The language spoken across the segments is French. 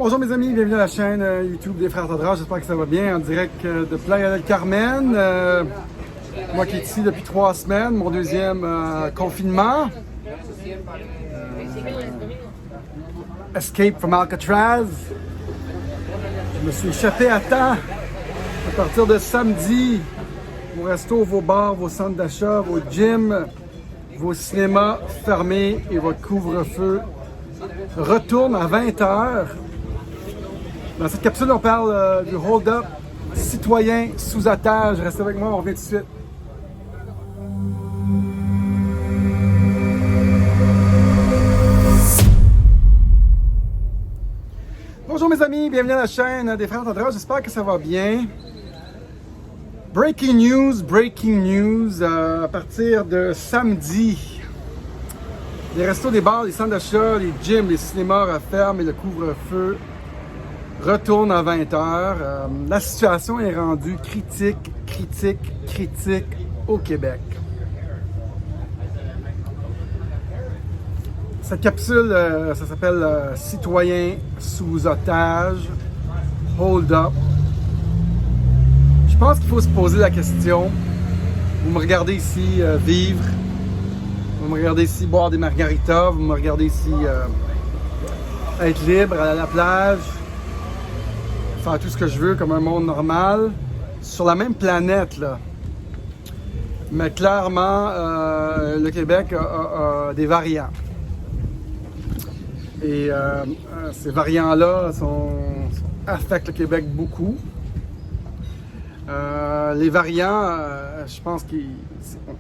Bonjour mes amis, bienvenue à la chaîne YouTube des Frères Tadras. J'espère que ça va bien en direct de Playa del Carmen. Moi qui est ici depuis 3 semaines, mon deuxième confinement. Escape from Alcatraz. Je me suis échappé à temps. À partir de samedi, vos restos, vos bars, vos centres d'achat, vos gyms, vos cinémas fermés et votre couvre-feu retourne à 20h. Dans cette capsule, on parle du hold-up citoyen sous otage. Restez avec moi, on revient tout de suite. Bonjour mes amis, bienvenue à la chaîne des Frères Tadras. J'espère que ça va bien. Breaking news, à partir de samedi. Les restos, les bars, les centres d'achat, les gyms, les cinémas referment et le couvre-feu retourne à 20h. La situation est rendue critique au Québec. Cette capsule, ça s'appelle Citoyen sous otage, hold up. Je pense qu'il faut se poser la question. Vous me regardez ici vivre. Vous me regardez ici boire des margaritas. Vous me regardez ici être libre, aller à la plage. Faire tout ce que je veux comme un monde normal. Sur la même planète, là. Mais clairement, le Québec a des variants. Et ces variants-là affectent le Québec beaucoup. Les variants, je pense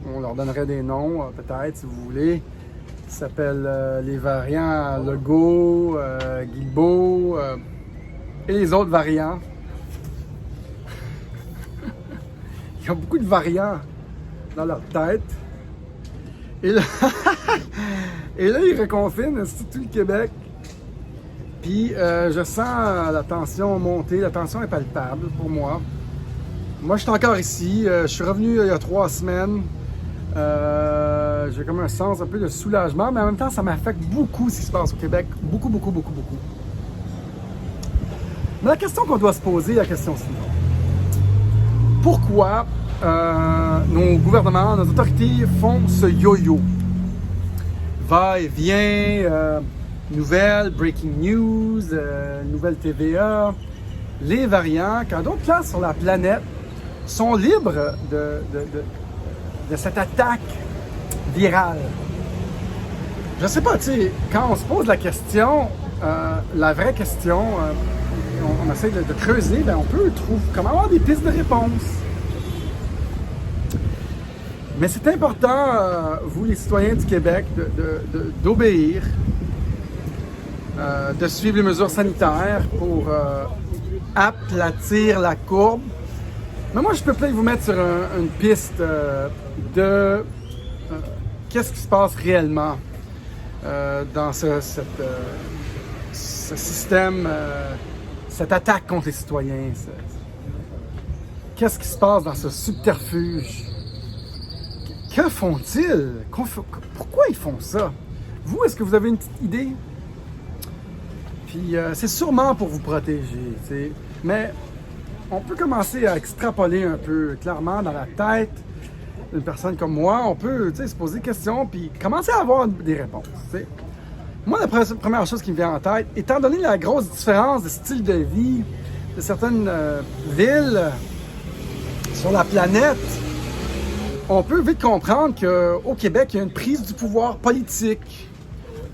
qu'on leur donnerait des noms, peut-être, si vous voulez. Ils s'appellent les variants Legault, Guilbeault et les autres variants. Il y a beaucoup de variants dans leur tête. Et là, ils reconfinent tout le Québec. Puis je sens la tension monter. La tension est palpable pour moi. Moi, je suis encore ici. Je suis revenu il y a 3 semaines. J'ai comme un sens un peu de soulagement, mais en même temps, ça m'affecte beaucoup ce qui se passe au Québec. Beaucoup. Mais la question qu'on doit se poser, la question suivante. Pourquoi nos gouvernements, nos autorités font ce yo-yo? Va et vient, nouvelles, breaking news, nouvelles TVA, les variants, quand d'autres places sur la planète sont libres de cette attaque virale. Je sais pas, tu sais, quand on se pose la question, la vraie question, on essaie de creuser, ben on peut comment avoir des pistes de réponse. Mais c'est important, vous les citoyens du Québec, d'obéir, de suivre les mesures sanitaires pour aplatir la courbe. Mais moi, je peux peut-être vous mettre sur une piste de qu'est-ce qui se passe réellement dans ce système, cette attaque contre les citoyens. Qu'est-ce qui se passe dans ce subterfuge? Que font-ils? Pourquoi ils font ça? Vous, est-ce que vous avez une petite idée? Puis c'est sûrement pour vous protéger, t'sais. Mais on peut commencer à extrapoler un peu. Clairement, dans la tête d'une personne comme moi, on peut se poser des questions puis commencer à avoir des réponses. T'sais. Moi, la première chose qui me vient en tête, étant donné la grosse différence de style de vie de certaines villes sur la planète, on peut vite comprendre qu'au Québec, il y a une prise du pouvoir politique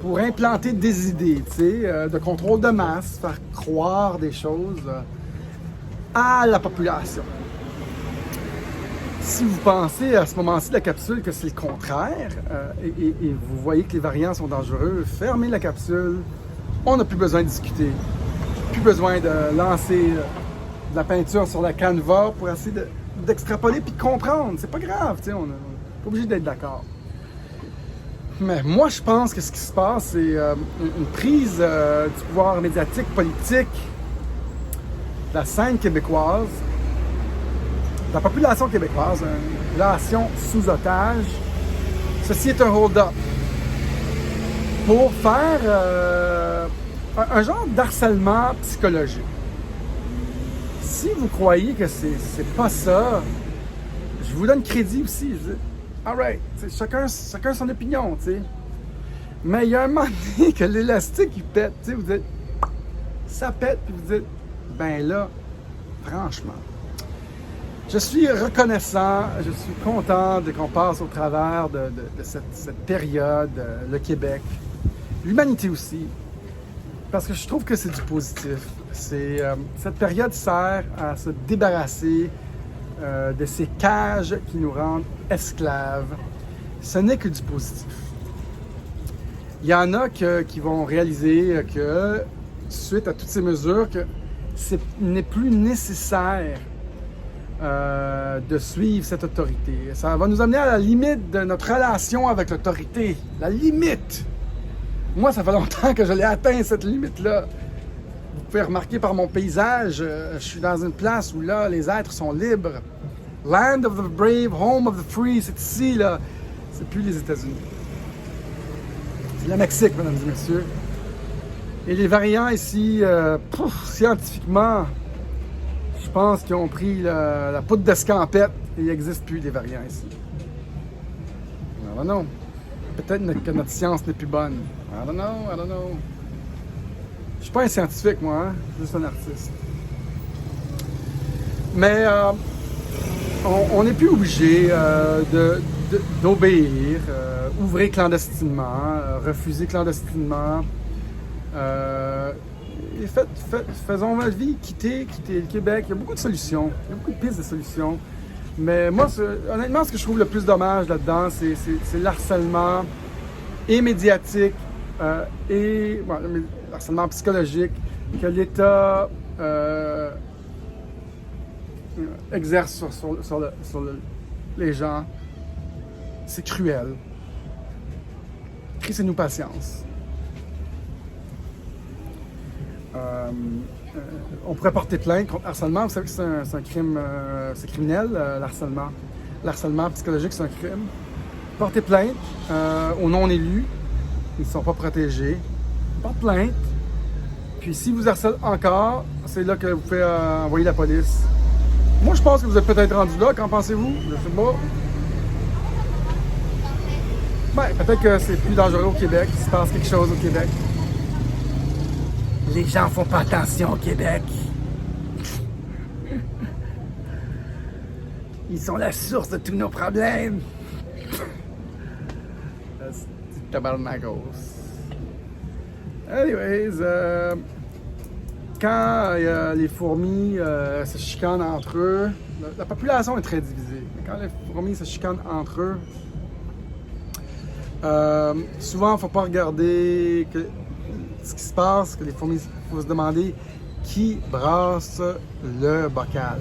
pour implanter des idées, de contrôle de masse, faire croire des choses à la population. Si vous pensez à ce moment-ci de la capsule que c'est le contraire, et vous voyez que les variants sont dangereux, fermez la capsule, on n'a plus besoin de discuter, plus besoin de lancer de la peinture sur la canevas pour essayer d'extrapoler puis de comprendre. C'est pas grave, on n'est pas obligé d'être d'accord. Mais moi, je pense que ce qui se passe, c'est une prise du pouvoir médiatique, politique, de la scène québécoise, de la population québécoise, une population sous otage. Ceci est un hold-up pour faire un genre d'harcèlement psychologique. Si vous croyez que c'est pas ça, je vous donne crédit aussi. Alright, chacun son opinion, tu sais. Mais il y a un moment donné que l'élastique il pète, tu sais, vous dites, ça pète, puis vous dites, ben là, franchement, je suis reconnaissant, je suis content qu'on passe au travers de cette période, le Québec, l'humanité aussi, parce que je trouve que c'est du positif. Cette période sert à se débarrasser de ces cages qui nous rendent esclaves. Ce n'est que du positif. Il y en a qui vont réaliser que, suite à toutes ces mesures, que n'est plus nécessaire de suivre cette autorité. Ça va nous amener à la limite de notre relation avec l'autorité. La limite! Moi, ça fait longtemps que je l'ai atteint, cette limite-là. Vous pouvez remarquer par mon paysage, je suis dans une place où là, les êtres sont libres. Land of the brave, home of the free, c'est ici, là. C'est plus les États-Unis. C'est le Mexique, mesdames et messieurs. Et les variants ici, scientifiquement, je pense qu'ils ont pris la poudre d'escampette et il n'existe plus des variants ici. I don't know. Peut-être que notre science n'est plus bonne. I don't know. Je suis pas un scientifique, moi, hein? Je suis juste un artiste. Mais on n'est plus obligé d'obéir, ouvrir clandestinement, refuser clandestinement. Et faisons notre vie, quitter le Québec. Il y a beaucoup de solutions, il y a beaucoup de pistes de solutions. Mais moi, honnêtement, ce que je trouve le plus dommage là-dedans, c'est l'harcèlement et médiatique et le harcèlement psychologique que l'État exerce sur les gens. C'est cruel. Crissez-nous patience. On pourrait porter plainte contre harcèlement. Vous savez que c'est un crime, c'est criminel, l'harcèlement. L'harcèlement psychologique, c'est un crime. Portez plainte aux non-élus. Ils ne sont pas protégés. Porte plainte. Puis si vous harcèlez encore, c'est là que vous pouvez envoyer la police. Moi, je pense que vous êtes peut-être rendu là. Qu'en pensez-vous? Je sais pas. Ben, peut-être que c'est plus dangereux au Québec. Il se passe quelque chose au Québec. Les gens font pas attention au Québec. Ils sont la source de tous nos problèmes. C'est tabarnakos. Anyways, quand les fourmis se chicanent entre eux, la population est très divisée. Mais quand les fourmis se chicanent entre eux, souvent, il ne faut pas regarder ce qui se passe, que les fourmis, il faut se demander qui brasse le bocal.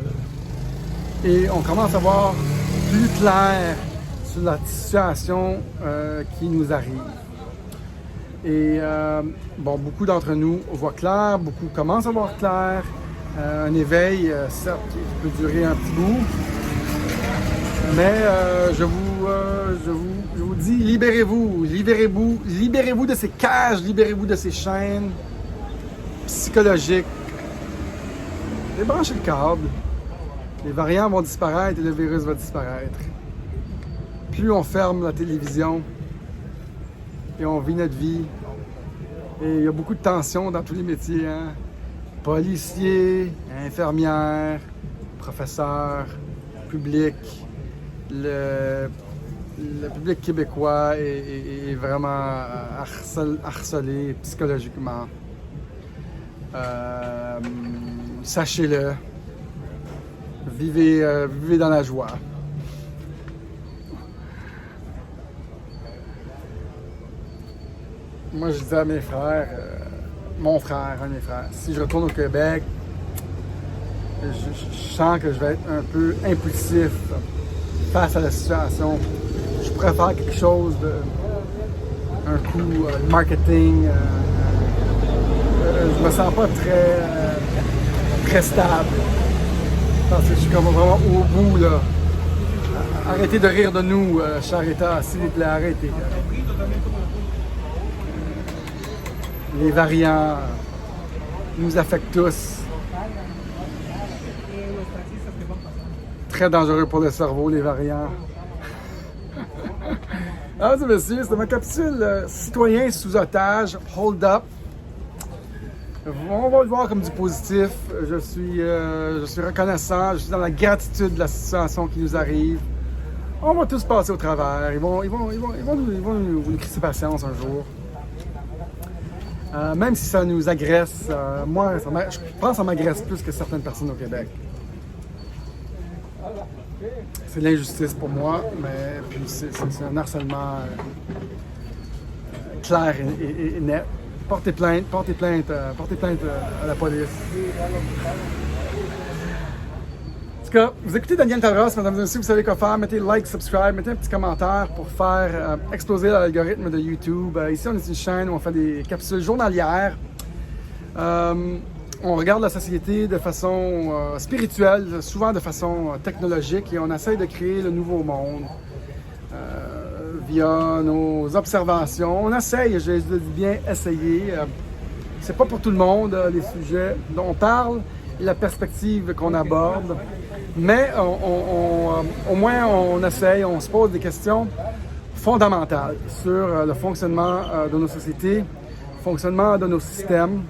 Et on commence à voir plus clair sur la situation qui nous arrive. Et beaucoup d'entre nous voient clair, beaucoup commencent à voir clair. Un éveil, certes, qui peut durer un petit bout, mais je vous dis, libérez-vous de ces cages, libérez-vous de ces chaînes psychologiques. Débranchez le câble. Les variants vont disparaître et le virus va disparaître. Plus on ferme la télévision et on vit notre vie, et il y a beaucoup de tensions dans tous les métiers, hein? Policiers, infirmières, professeurs, public. Le public québécois est vraiment harcelé psychologiquement. Sachez-le. Vivez dans la joie. Moi, je disais à mes frères, un de mes frères, si je retourne au Québec, je sens que je vais être un peu impulsif face à la situation. Je pourrais faire quelque chose un coup marketing. Je me sens pas très stable. Parce que je suis comme vraiment au bout, là. Arrêtez de rire de nous, cher État, s'il vous plaît, arrêtez. Les variants, nous affecte tous. Très dangereux pour le cerveau, les variants. Ah, monsieur, c'était ma capsule citoyen sous otage, hold up. On va le voir comme du positif. Je suis reconnaissant, je suis dans la gratitude de la situation qui nous arrive. On va tous passer au travers. Ils vont nous crisser patience un jour. Même si ça nous agresse, moi, je pense que ça m'agresse plus que certaines personnes au Québec. C'est de l'injustice pour moi, mais puis c'est un harcèlement clair et net. Portez plainte à la police. En tout cas, vous écoutez Daniel Talros, mesdames et messieurs, vous savez quoi faire. Mettez like, subscribe, mettez un petit commentaire pour faire exploser l'algorithme de YouTube. Ici, on est une chaîne où on fait des capsules journalières. On regarde la société de façon spirituelle, souvent de façon technologique, et on essaye de créer le nouveau monde via nos observations. On essaye, je dis bien essayer. C'est pas pour tout le monde les sujets dont on parle et la perspective qu'on aborde, mais au moins on essaye, on se pose des questions fondamentales sur le fonctionnement de nos sociétés, le fonctionnement de nos systèmes.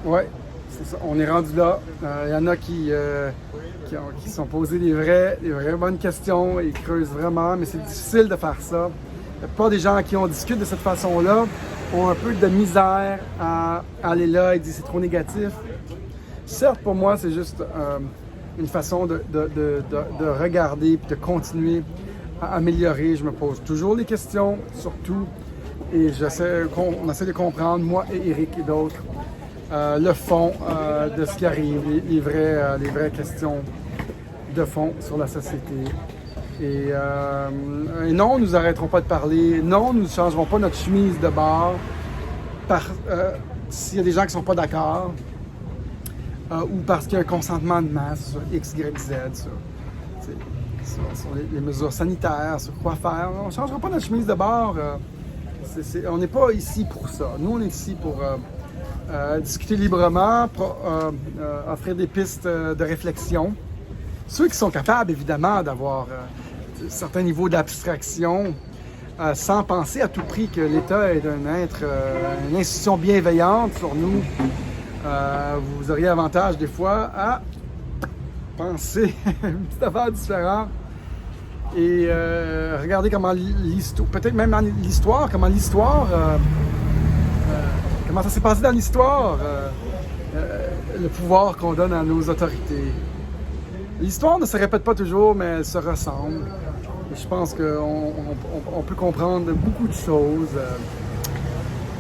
Ouais, c'est ça. On est rendu là. Il y en a qui sont posés des vraies bonnes questions et creusent vraiment, mais c'est difficile de faire ça. La plupart des gens à qui on discute de cette façon-là ont un peu de misère à aller là et dire c'est trop négatif. Certes, pour moi, c'est juste une façon de regarder et de continuer à améliorer. Je me pose toujours les questions, surtout, et on essaie de comprendre, moi et Eric et d'autres, le fond de ce qui arrive, les vraies questions de fond sur la société. Et non, nous n'arrêterons pas de parler. Non, nous ne changerons pas notre chemise de bord s'il y a des gens qui ne sont pas d'accord ou parce qu'il y a un consentement de masse sur X, Y, Z, sur les mesures sanitaires, sur quoi faire. On ne changera pas notre chemise de bord. On n'est pas ici pour ça. Nous, on est ici pour discuter librement, offrir des pistes de réflexion. Ceux qui sont capables, évidemment, d'avoir certains niveaux d'abstraction sans penser à tout prix que l'État est une institution bienveillante sur nous, vous auriez avantage des fois à penser une petite affaire différente et regarder comment l'histoire, peut-être même l'histoire, comment ça s'est passé dans l'histoire, le pouvoir qu'on donne à nos autorités. L'histoire ne se répète pas toujours, mais elle se ressemble. Et je pense qu'on peut comprendre beaucoup de choses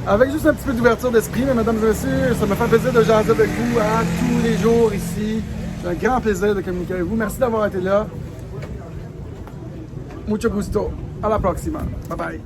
avec juste un petit peu d'ouverture d'esprit. Mais mesdames et messieurs, ça me fait plaisir de jaser avec vous tous les jours ici. C'est un grand plaisir de communiquer avec vous. Merci d'avoir été là. Mucho gusto. À la prochaine. Bye bye.